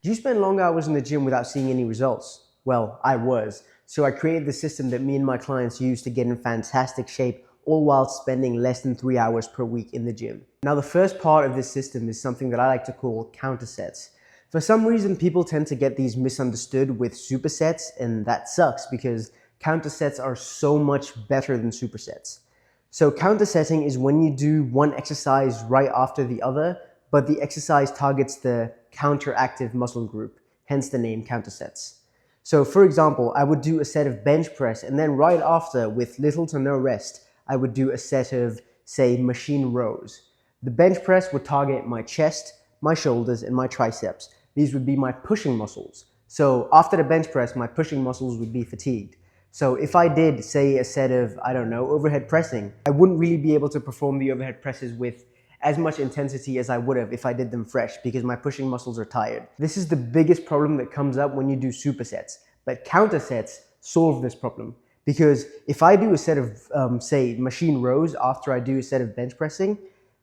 Do you spend long hours in the gym without seeing any results? Well, I was. So I created the system that me and my clients use to get in fantastic shape, all while spending less than 3 hours per week in the gym. Now, the first part of this system is something that I like to call counter sets. For some reason, people tend to get these misunderstood with supersets, and that sucks because counter sets are so much better than supersets. So counter setting is when you do one exercise right after the other, but the exercise targets the counteractive muscle group, hence the name counter sets. So for example, I would do a set of bench press, and then right after, with little to no rest, I would do a set of, say, machine rows. The bench press would target my chest, my shoulders, and my triceps. These would be my pushing muscles. So after the bench press, my pushing muscles would be fatigued. So if I did, say, a set of, I don't know, overhead pressing, I wouldn't really be able to perform the overhead presses with as much intensity as I would have if I did them fresh because my pushing muscles are tired. This is the biggest problem that comes up when you do supersets, but counter sets solve this problem. Because if I do a set of, say, machine rows after I do a set of bench pressing,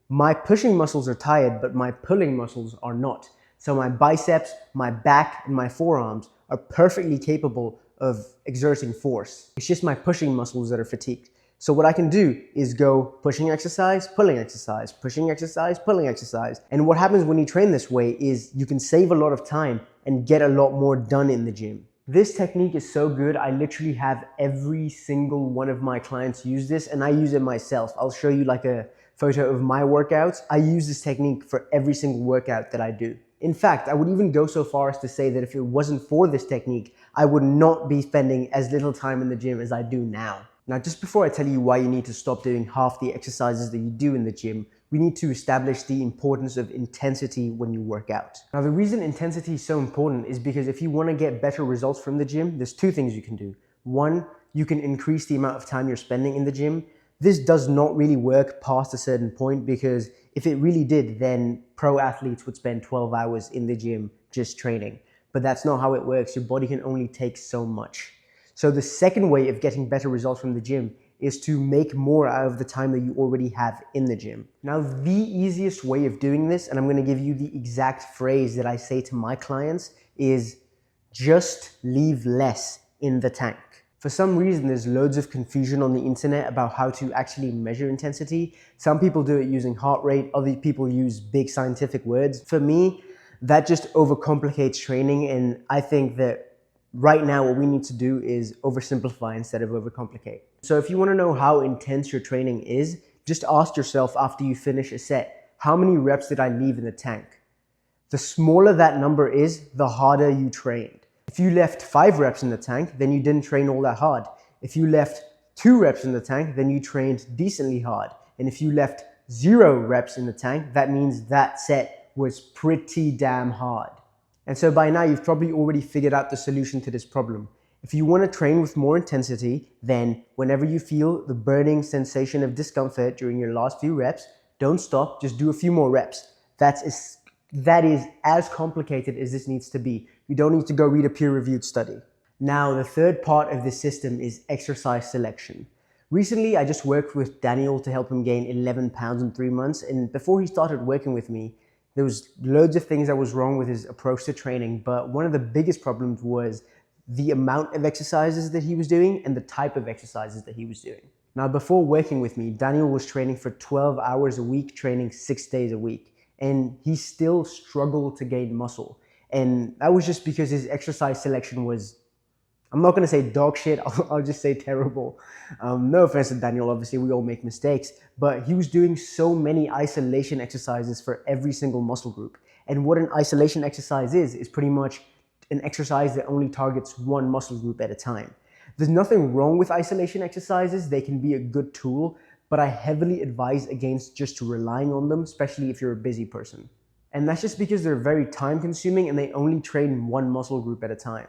my pushing muscles are tired, but my pulling muscles are not. So my biceps, my back, and my forearms are perfectly capable of exerting force. It's just my pushing muscles that are fatigued. So what I can do is go pushing exercise, pulling exercise, pushing exercise, pulling exercise. And what happens when you train this way is you can save a lot of time and get a lot more done in the gym. This technique is so good, I literally have every single one of my clients use this, and I use it myself. I'll show you like a photo of my workouts. I use this technique for every single workout that I do. In fact, I would even go so far as to say that if it wasn't for this technique, I would not be spending as little time in the gym as I do now. Now, just before I tell you why you need to stop doing half the exercises that you do in the gym, we need to establish the importance of intensity when you work out. Now, the reason intensity is so important is because if you want to get better results from the gym, there's two things you can do. One, you can increase the amount of time you're spending in the gym. This does not really work past a certain point because if it really did, then pro athletes would spend 12 hours in the gym just training. But that's not how it works. Your body can only take so much. So the second way of getting better results from the gym is to make more out of the time that you already have in the gym. Now, the easiest way of doing this, and I'm going to give you the exact phrase that I say to my clients, is just leave less in the tank. For some reason, there's loads of confusion on the internet about how to actually measure intensity. Some people do it using heart rate, other people use big scientific words. For me, that just overcomplicates training, and I think that right now what we need to do is oversimplify instead of overcomplicate. So if you want to know how intense your training is, just ask yourself after you finish a set, how many reps did I leave in the tank? The smaller that number is, the harder you trained. If you left 5 reps in the tank, then you didn't train all that hard. If you left 2 reps in the tank, then you trained decently hard. And if you left 0 reps in the tank, that means that set was pretty damn hard. And so by now, you've probably already figured out the solution to this problem. If you want to train with more intensity, then whenever you feel the burning sensation of discomfort during your last few reps, don't stop, just do a few more reps. That is as complicated as this needs to be. You don't need to go read a peer-reviewed study. Now, the third part of this system is exercise selection. Recently, I just worked with Daniel to help him gain 11 pounds in 3 months. And before he started working with me, there was loads of things that was wrong with his approach to training. But one of the biggest problems was the amount of exercises that he was doing and the type of exercises that he was doing. Now, before working with me, Daniel was training for 12 hours a week, training 6 days a week. And he still struggled to gain muscle. And that was just because his exercise selection was, I'm not going to say dog shit, I'll just say terrible. No offense to Daniel, obviously we all make mistakes, but he was doing so many isolation exercises for every single muscle group. And what an isolation exercise is pretty much an exercise that only targets one muscle group at a time. There's nothing wrong with isolation exercises, they can be a good tool, but I heavily advise against just relying on them, especially if you're a busy person. And that's just because they're very time consuming and they only train one muscle group at a time.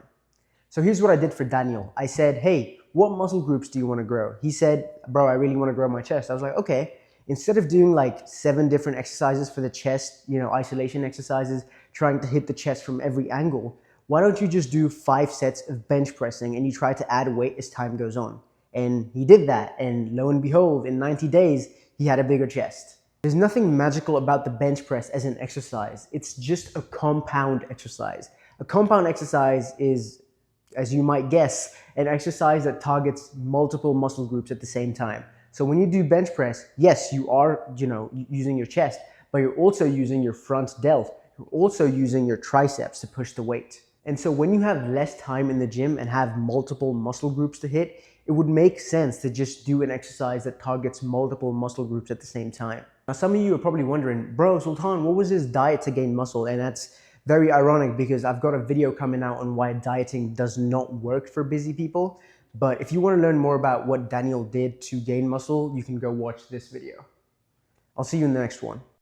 So here's what I did for Daniel. I said, hey, what muscle groups do you want to grow? He said, bro, I really want to grow my chest. I was like, okay, instead of doing like 7 different exercises for the chest, isolation exercises, trying to hit the chest from every angle, why don't you just do 5 sets of bench pressing and you try to add weight as time goes on? And he did that, and lo and behold, in 90 days, he had a bigger chest. There's nothing magical about the bench press as an exercise. It's just a compound exercise. A compound exercise is, as you might guess, an exercise that targets multiple muscle groups at the same time. So when you do bench press, yes, you are, using your chest, but you're also using your front delt. You're also using your triceps to push the weight. And so when you have less time in the gym and have multiple muscle groups to hit, it would make sense to just do an exercise that targets multiple muscle groups at the same time. Now, some of you are probably wondering, bro, Sultan, what was his diet to gain muscle? And that's very ironic because I've got a video coming out on why dieting does not work for busy people. But if you want to learn more about what Daniel did to gain muscle, you can go watch this video. I'll see you in the next one.